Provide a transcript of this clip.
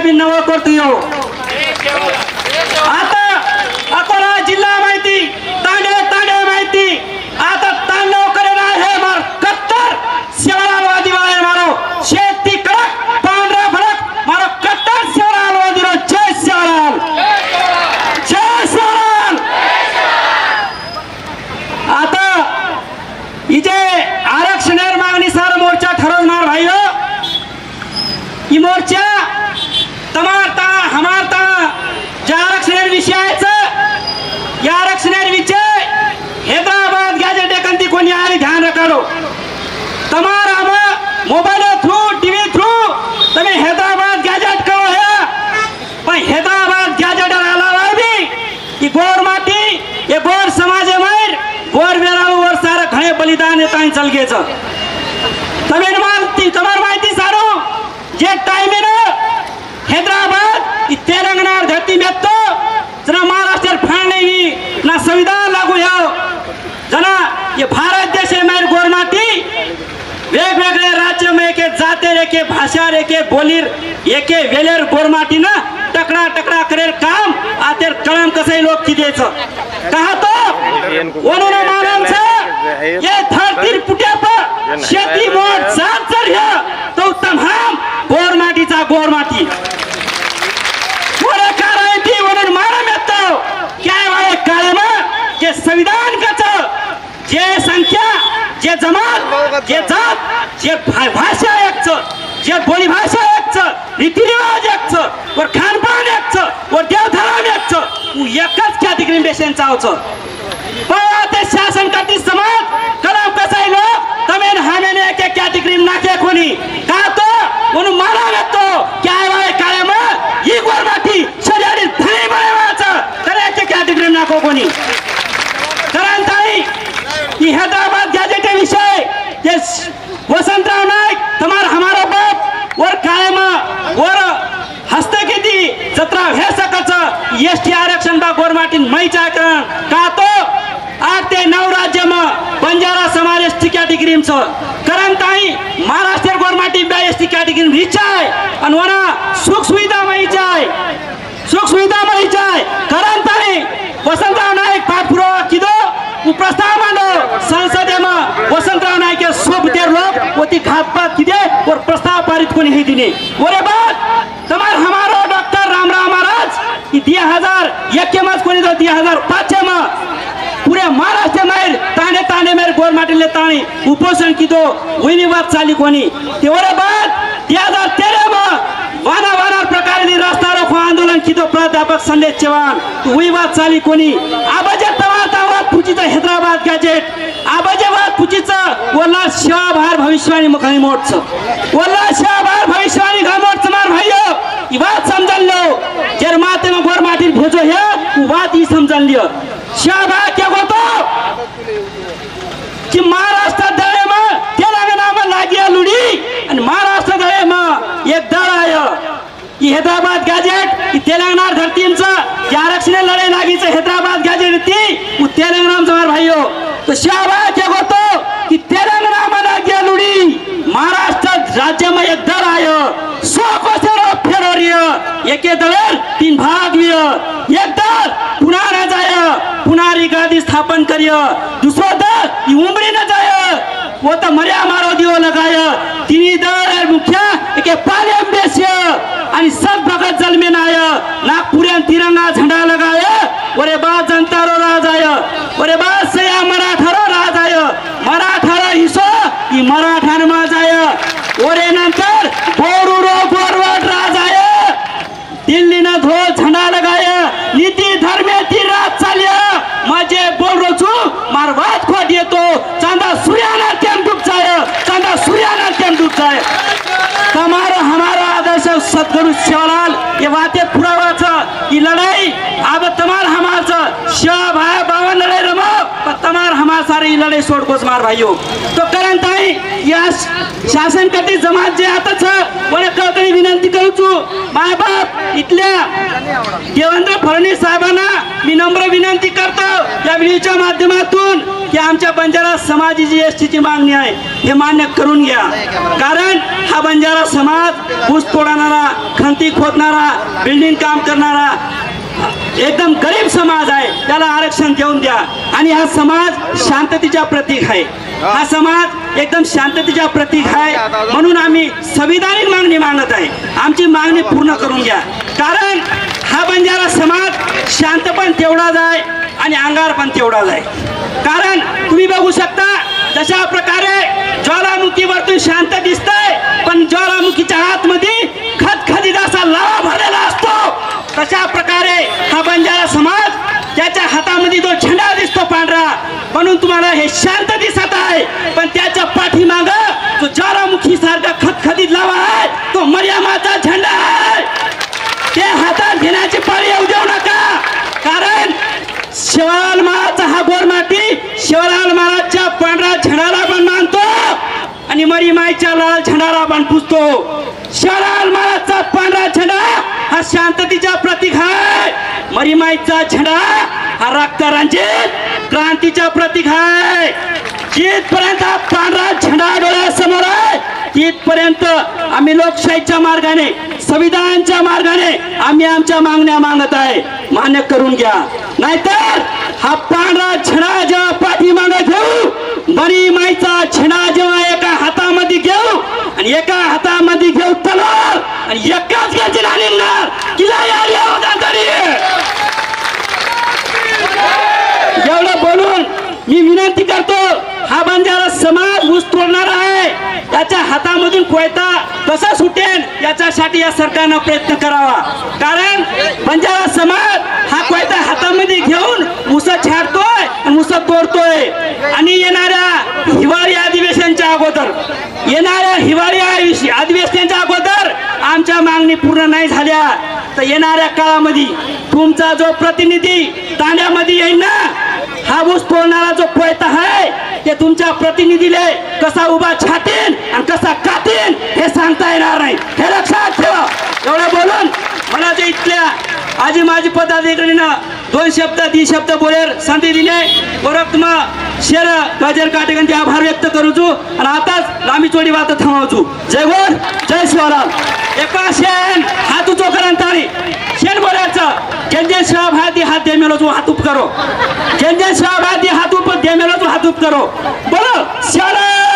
बी नवं करतो आता अकोला जिल्हा माहिती तांडे तांडे माहिती आता तांडव करेला हे मार कट्टर शिवरालवादी वाले मारो शेती कडक पांढरा फडक मारो कट्टर शिवरालवादी रो जय शिवराल जय शिवराल। आता इथे आरक्षण मागणी सारा मोर्चा ठरवणार भाई ही मोर्चा तमारता हमारता ज्या आरक्षण विषयाचं या आरक्षण विषय हैदराबाद गॅजेट एकांती कोणी आली ध्यान रखाडो तमार आम मोबाइल थ्रू टीवी थ्रू तुम्हें हैदराबाद गॅजेट करो है पण हैदराबाद गॅजेट अलावा भी की गोर माटी ये गोर समाज मार गोर वेराळू वर सारा घणे बलिदान येता चल गेच तमेन मानती तमार माहिती सारो जे टाइम हैदराबाद तेलंगाना धरती में तो जना महाराष्ट्र फाड़ने ही ना संविधान लागू है जना ये भारत देश में गोरमाटी वेगवेगळे राज्य में एक जाते रेके भाषा रेके बोलीर एके वेलेर गोरमाटी ना टकरा टकरा करेल काम आतेर कलम कसै लोग की देच कहा तो उन्होंने मालूम से ये धरती पुटे पर शेती मोड साथ चढ़ है तो तमाम गोरमाटीचा गोरमाटी संविधान जे संख्या जे जमात जे जात जे भाषा एक जे बोली भाषा एक रीति रिवाज एक और खान पान एक और देवधर्म एक एकच कॅटेगरी बेसन चावच पण शासन करती समाज कलम कसाई लोक तमेन हामेने एक कॅटेगरी नाके कोणी का तो म्हणून मारा येतो काय वाय कायम ही गोरमाटी शरीर धनी बनवायचं करायचे कॅटेगरी नाको कोणी कारण ताई की हैदराबाद गॅजेट विषय ये वसंतराव नाईक तुम्हारा हमारा बाप और कायम और हस्ते किती जत्रा हे सकच एसटी आरक्षण बा गोरमाटीन मैचा का तो 8 ते 9 राज्य में बंजारा समाज एसटी कॅटेगरी कारण ताई महाराष्ट्र गोरमाटी बा एसटी कॅटेगरी रिचाय आणि वना सुख सुविधा मैचाय सुख सुविधा मैचाय कारण ताई वसंतराव नाईक पाठपुरावा किदो प्रस्ताव मांडो संसदे में वसंतराव नाईक के सोबतेर लोग होती घातपात किदे और प्रस्ताव पारित कोणी हे दिने ओरे बाद तमार हमारो डॉक्टर रामराव महाराज 2001 के मज कोणी दो 2005 में पूरे महाराष्ट्र में ताने ताने मेरे गोरमाटी ले ताने उपोषण की दो वही बात चाली कोणी ते ओरे बाद 2013 में वाना वाना प्रकार रास्ता रोको आंदोलन की तो प्राध्यापक संदेश चव्हाण वही बात चाली कोणी आबाजे तवातावात पुचिचा हैदराबाद गॅजेट आबाजेवाद पुचिचा वल्ला शिवाभार भविष्यवाणी मुखानी मोडच वल्ला शिवाभार भविष्यवाणी घमोडच मार भाइयो ई बात समझल लो जर माते में गोरमाटी भेजो है वो बात ही समझल लियो शिवाभार क्या होतो कि महाराष्ट्र दळे में तेलंगाना में लागिया लुडी आणि महाराष्ट्र दळे में एक दळ आयो की हैदराबाद गॅजेट तेलंगाना धरतीचं आरक्षण लढाई लागीचं हैदराबाद गॅजेट ती वो तेलंगाना जमार भाइयो तो शाबाश क्या होतो कि तेलंगाना में लागिया लुडी महाराष्ट्र राज्य में एक दल आयो 100 को फेरोरियो एक दल 3 भाग लियो एक दल पुन्हा न जाय पुनारी गादी स्थापन करियो दूसरो दल उमरी न जाय वो तो मर्या मारो दियो लगाय तिनी दल मुख्य एक पालेम बेसियो आणि सब भगत जलमेन आय नागपुऱ्यान तिरंगा झंडा लगाय ओरे बाद जनता रो राज आय ओरे बाद सया मराठारो राज आय मराठारो हिस्सो ई मराठान मा जाय ओरे नंतर बोरू रो गोरवाट राज आय दिल्ली न धो झंडा लगाय नीति धर्मे ती राज चालिया माझे बोल रो छु मार वाद खोट येतो चांदा सूर्याना केम डूब जाय चांदा सूर्याना केम डूब जाय तमारो हमारा आदर्श सद्गुरु शिवलाल ये बातें पुरावाचा की लड़ाई अब तमार हमारा शिवा भाई बावन लड़ाई रमो पर तमार हमार सारी लड़ाई सोड कोस मार भाइयों तो करण ताई या शासन कटी जमात जे आता छ वने कळकळी विनंती करू छु माय बाप इथल्या देवेंद्र फडणवीस साहेबांना मी नम्र विनंती करतो या व्हिडिओच्या माध्यमातून की आमच्या बंजारा समाजाची एसटीची मागणी आहे हे मान्य करून घ्या कारण हा बंजारा समाज ऊस तोडणारा, खंती खोदणारा, बिल्डिंग काम करणारा एकदम गरीब समाज आहे, त्याला आरक्षण देऊन द्या. आणि हा समाज शांततेचा प्रतीक आहे. हा समाज एकदम शांततेचा प्रतीक आहे. म्हणून आम्ही संविधानिक मागणी मागत आहे. आमची मागणी पूर्ण करून घ्या. कारण हा बंजारा समाज शांत पण तेवढाच आहे आणि अंगार पण तेवढाच आहे. कारण तुम्ही बघू शकता जशा प्रकारे ज्वालामुखीवरतून शांत दिसतंय, पण ज्वालामुखीच्या आतमध्ये खदखदीत असा लावा भरलेला असतो. तशा प्रकारे हा बंजारा समाज, त्याच्या हातामध्ये जो झेंडा दिसतो पांढरा, म्हणून तुम्हाला हे शांत दिसत आहे, पण त्याच्या पाठीमाग जो ज्वालामुखी सारखा खदखदीत लावा आहे तो मर्यामाचा झेंडा आहे. ते हातात घेण्याची पाळी येऊ देऊ नका. कारण शिवलाल महाराजचा हा गोरमाटी शिवलाल महाराजच्या पांढऱ्या झेंडाला पण मानतो आणि मरीमाईच्या लाल झेंडाला पण पुजतो. शिवलाल महाराजचा पांढरा झेंडा हा शांततेचा प्रतीक आहे. मरीमाईचा झेंडा हा रक्तरंजित क्रांतीचा प्रतीक आहे. जिथपर्यंत हा पांढरा झेंडा डोळ्यासमोर आहे तिथपर्यंत आम्ही लोकशाहीच्या मार्गाने, संविधानाच्या मार्गाने आम्ही आमच्या मागण्या मागत आहे. मान्य करून घ्या. नाहीतर हा पांढरा झेंडा जेव्हा पाठीमागे घेऊ, मरीमाईचा झेंडा जेव्हा एका हातामध्ये घेऊ आणि एका हातामध्ये घेऊ तलवार आणि एकाच गतीला निघणार किल्ला एवढं बोलून मी विनंती करतो, हा बंजारा समाज ऊस तोडणार आहे, त्याच्या हातामधून कोयता कसा सुटेल याच्यासाठी या सरकारनं प्रयत्न करावा. कारण बंजारा समाज हा कोयता हातामध्ये घेऊन ऊस छाडतोय आणि ऊस तोडतोय. आणि येणाऱ्या हिवाळी अधिवेशनाच्या अगोदर, अधिवेशनाच्या अगोदर आमच्या मागणी पूर्ण नाही झाल्या तर येणाऱ्या काळामध्ये तुमचा जो प्रतिनिधी तांड्यामध्ये येईल ना, हा ऊस तोडणारा जो कोयता आहे ते तुमच्या प्रतिनिधीले कसा उभा छाटेल आणि कसा काटेल हे सांगता येणार नाही. हे लक्षात ठेवा. एवढं बोलून मला जे इथल्या आजी माजी पदाधिकारीनं 2 शब्द 3 शब्द बोलेर संधी दिले बरोबर तुम्हाला शेर गजर काटेगंचे आभार व्यक्त करू छू आणि आताच लांबी चोडी वात थांबवू. जय गोर, जय शिवलाल. एका शेण हात उचो करंतानी शेण बोलायचं जन शिवाभारती हात दे मेलो तू हात उप करो. जन शिवाभारती हात उप दे मेलो तू हात उप करो. बोलो शिवलाल.